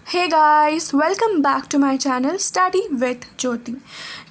Hey guys, welcome back to my channel study with Jyoti.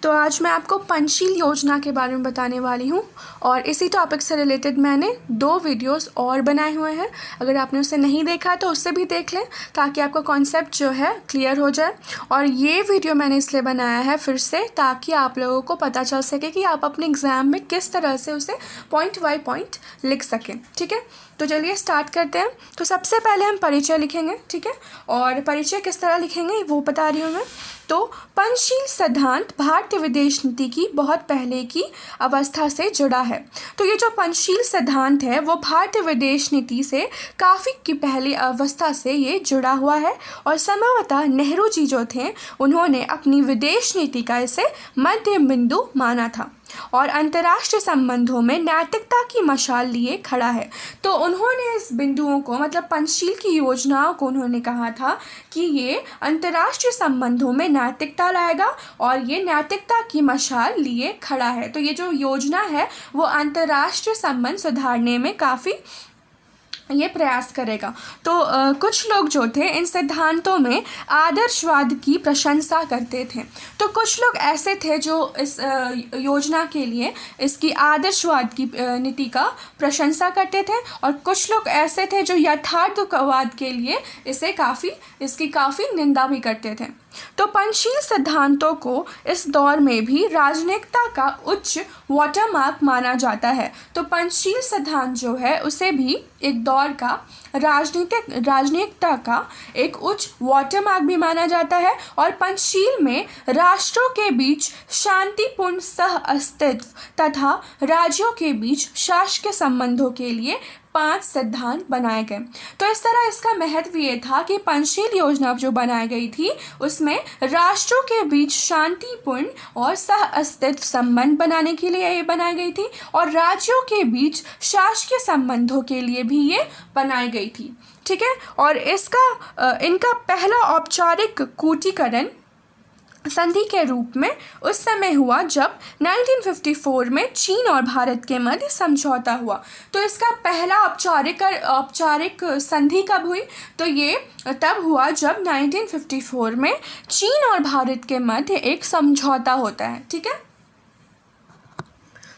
तो आज मैं आपको पंचशील योजना के बारे में बताने वाली हूँ और इसी टॉपिक से रिलेटेड मैंने 2 वीडियोस और बनाए हुए हैं। अगर आपने उसे नहीं देखा तो उससे भी देख लें ताकि आपका कॉन्सेप्ट जो है क्लियर हो जाए। और ये वीडियो मैंने इसलिए बनाया है फिर से ताकि आप लोगों को पता चल सके कि आप अपने एग्ज़ाम में किस तरह से उसे पॉइंट बाय पॉइंट लिख सकें। ठीक है, तो चलिए स्टार्ट करते हैं। तो सबसे पहले हम परिचय लिखेंगे, ठीक है, और परिचय किस तरह लिखेंगे वो बता रही हूँ मैं। तो पंचशील सिद्धांत भारतीय विदेश नीति की बहुत पहले की अवस्था से जुड़ा है। तो ये जो पंचशील सिद्धांत है वो भारतीय विदेश नीति से काफ़ी की पहली अवस्था से ये जुड़ा हुआ है और संभवतः नेहरू जी जो थे उन्होंने अपनी विदेश नीति का इसे मध्य बिंदु माना था और अंतर्राष्ट्रीय संबंधों में नैतिकता की मशाल लिए खड़ा है। तो उन्होंने इस बिंदुओं को मतलब पंचशील की योजनाओं को उन्होंने कहा था कि ये अंतर्राष्ट्रीय संबंधों में नैतिकता लाएगा और ये नैतिकता की मशाल लिए खड़ा है। तो ये जो योजना है वो अंतर्राष्ट्रीय संबंध सुधारने में काफ़ी ये प्रयास करेगा। तो कुछ लोग जो थे इन सिद्धांतों में आदर्शवाद की प्रशंसा करते थे। तो कुछ लोग ऐसे थे जो इस योजना के लिए इसकी आदर्शवाद की नीति का प्रशंसा करते थे और कुछ लोग ऐसे थे जो यथार्थवाद के लिए इसकी काफ़ी निंदा भी करते थे। तो पंचशील सिद्धांतों को इस दौर में भी राजनयिकता का उच्च वाटरमार्क माना जाता है। तो पंचशील सिद्धांत जो है उसे भी एक दौर का राजनयिकता का एक उच्च वाटरमार्क भी माना जाता है और पंचशील में राष्ट्रों के बीच शांतिपूर्ण सह अस्तित्व तथा राज्यों के बीच शासकीय संबंधों के लिए 5 सिद्धांत बनाए गए। तो इस तरह इसका महत्व ये था कि पंचशील योजना जो बनाई गई थी उसमें राष्ट्रों के बीच शांतिपूर्ण और सह अस्तित्व संबंध बनाने के लिए ये बनाई गई थी और राज्यों के बीच शासकीय संबंधों के लिए भी ये बनाई गई थी। ठीक है, और इनका पहला औपचारिक कूटीकरण संधि के रूप में उस समय हुआ जब 1954 में चीन और भारत के मध्य समझौता हुआ। तो इसका पहला औपचारिक संधि कब हुई? तो ये तब हुआ जब 1954 में चीन और भारत के मध्य एक समझौता होता है। ठीक है,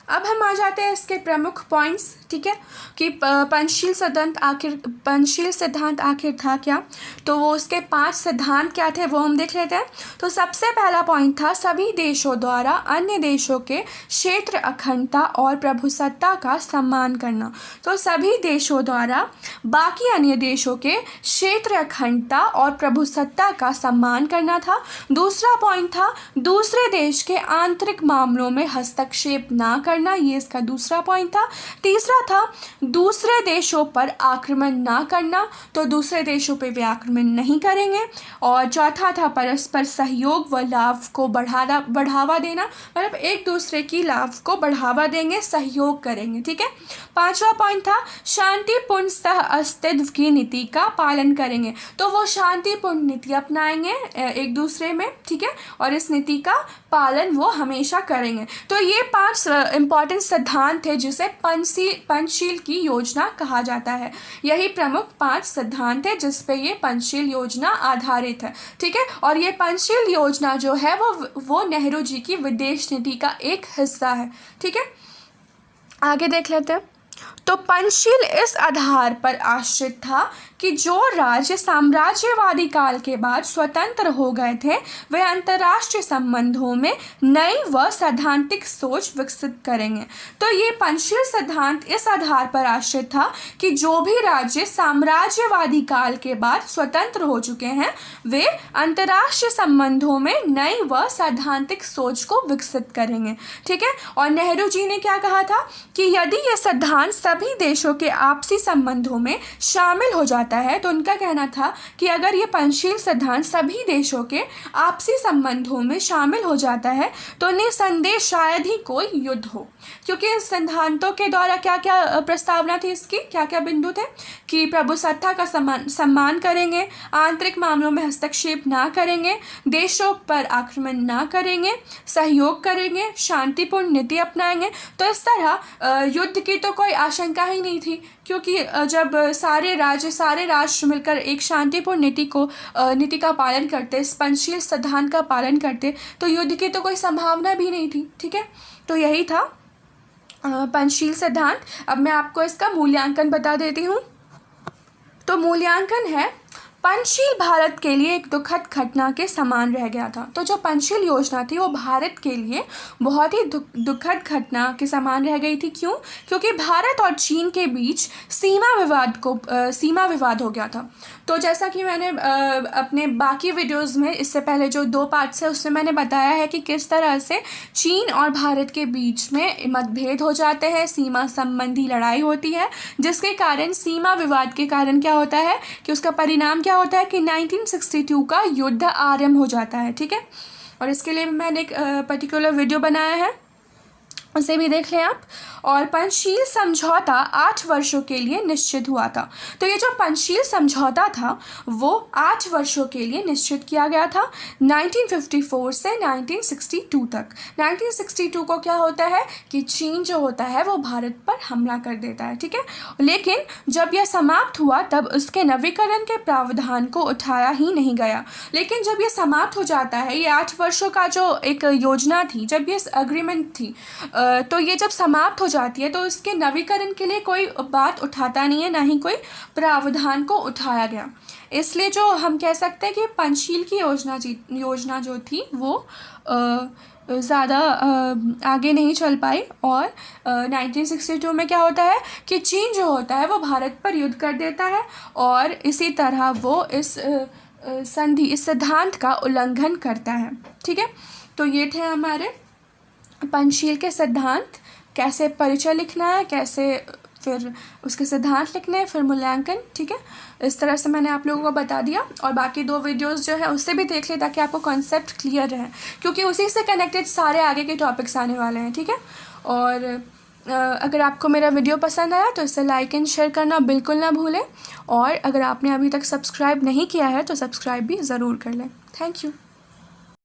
अब हम आ जाते हैं इसके प्रमुख पॉइंट्स। ठीक है, कि पंचशील सिद्धांत आखिर था क्या, तो वो उसके 5 सिद्धांत क्या थे वो हम देख लेते हैं। तो सबसे पहला पॉइंट था सभी देशों द्वारा अन्य देशों के क्षेत्र अखंडता और प्रभुसत्ता का सम्मान करना। तो सभी देशों द्वारा बाकी अन्य देशों के क्षेत्र अखंडता और प्रभुसत्ता का सम्मान करना था। दूसरा पॉइंट था दूसरे देश के आंतरिक मामलों में हस्तक्षेप ना करना, ये इसका दूसरा पॉइंट था। तीसरा था दूसरे देशों पर आक्रमण ना करना, तो दूसरे देशों पर वे आक्रमण नहीं करेंगे। और चौथा था परस्पर सहयोग व लाभ को बढ़ावा देना, मतलब एक दूसरे की लाभ को बढ़ावा देंगे, सहयोग करेंगे। ठीक है, पांचवा पॉइंट था शांतिपूर्ण सह अस्तित्व की नीति का पालन करेंगे, तो वो शांतिपूर्ण नीति अपनाएंगे एक दूसरे में। ठीक है, और इस नीति का पालन वो हमेशा करेंगे। तो ये 5 इंपॉर्टेंट सिद्धांत थे जिसे पंचशील की योजना कहा जाता है। यही प्रमुख 5 सिद्धांत है जिस पे ये पंचशील योजना आधारित है। ठीक है, और ये पंचशील योजना जो है वो नेहरू जी की विदेश नीति का एक हिस्सा है। ठीक है, आगे देख लेते हैं। तो पंचशील इस आधार पर आश्रित था कि जो राज्य साम्राज्यवादी काल के बाद स्वतंत्र हो गए थे वे अंतर्राष्ट्रीय संबंधों में नई व सैद्धांतिक सोच विकसित करेंगे। तो ये पंचशील सिद्धांत इस आधार पर आश्रित था कि जो भी राज्य साम्राज्यवादी काल के बाद स्वतंत्र हो चुके हैं वे अंतर्राष्ट्रीय संबंधों में नई व सैद्धांतिक सोच को विकसित करेंगे। ठीक है, और नेहरू जी ने क्या कहा था कि यदि ये सिद्धांत सभी देशों के आपसी संबंधों में शामिल हो जाता है, तो उनका कहना था कि अगर ये पंचशील सिद्धांत सभी देशों के आपसी संबंधों में शामिल हो जाता है तो निसंदेह शायद ही कोई युद्ध हो, क्योंकि इन सिद्धांतों के द्वारा क्या क्या प्रस्तावना थी, इसकी क्या क्या बिंदु थे कि प्रभुसत्ता का सम्मान करेंगे, आंतरिक मामलों में हस्तक्षेप ना करेंगे, देशों पर आक्रमण ना करेंगे, सहयोग करेंगे, शांतिपूर्ण नीति अपनाएंगे। तो इस तरह युद्ध की तो कोई आशंका ही नहीं थी, क्योंकि जब सारे सारे राष्ट्र मिलकर एक शांतिपूर्ण नीति का पालन करते, इस पंचशील सिद्धांत का पालन करते, तो युद्ध की तो कोई संभावना भी नहीं थी। ठीक है, तो यही था पंचशील सिद्धांत। अब मैं आपको इसका मूल्यांकन बता देती हूँ। तो मूल्यांकन है, पंचशील भारत के लिए एक दुखद घटना के समान रह गया था। तो जो पंचशील योजना थी वो भारत के लिए बहुत ही दुखद घटना के समान रह गई थी। क्यों? क्योंकि भारत और चीन के बीच सीमा विवाद हो गया था। तो जैसा कि मैंने अपने बाकी वीडियोस में इससे पहले जो 2 पार्ट्स है उसमें मैंने बताया है कि किस तरह से चीन और भारत के बीच में मतभेद हो जाते हैं, सीमा संबंधी लड़ाई होती है, जिसके कारण सीमा विवाद के कारण क्या होता है कि उसका परिणाम क्या होता है कि 1962 का युद्ध आरंभ हो जाता है। ठीक है, और इसके लिए मैंने एक पर्टिकुलर वीडियो बनाया है, उसे भी देख लें आप। और पंचशील समझौता 8 वर्षों के लिए निश्चित हुआ था। तो ये जो पंचशील समझौता था वो 8 वर्षों के लिए निश्चित किया गया था, 1954 से 1962 तक। 1962 को क्या होता है कि चीन जो होता है वो भारत पर हमला कर देता है। ठीक है, लेकिन जब यह समाप्त हुआ तब उसके नवीकरण के प्रावधान को उठाया ही नहीं गया। लेकिन जब यह समाप्त हो जाता है, ये 8 वर्षों का जो एक योजना थी, जब ये अग्रीमेंट थी, तो ये जब समाप्त हो जाती है तो इसके नवीकरण के लिए कोई बात उठाता नहीं है, ना ही कोई प्रावधान को उठाया गया। इसलिए जो हम कह सकते हैं कि पंचशील की योजना जो थी वो ज़्यादा आगे नहीं चल पाई। और 1962 में क्या होता है कि चीन जो होता है वो भारत पर युद्ध कर देता है, और इसी तरह वो इस सिद्धांत का उल्लंघन करता है। ठीक है, तो ये थे हमारे पंचशील के सिद्धांत, कैसे परिचय लिखना है, कैसे फिर उसके सिद्धांत लिखने हैं, फिर मूल्यांकन। ठीक है, इस तरह से मैंने आप लोगों को बता दिया। और बाकी 2 वीडियोस जो है उससे भी देख ले ताकि आपको कॉन्सेप्ट क्लियर रहे, क्योंकि उसी से कनेक्टेड सारे आगे के टॉपिक्स आने वाले हैं। ठीक है, और अगर आपको मेरा वीडियो पसंद आया तो इसे लाइक एंड शेयर करना बिल्कुल ना भूलें। और अगर आपने अभी तक सब्सक्राइब नहीं किया है तो सब्सक्राइब भी ज़रूर कर लें। Thank you.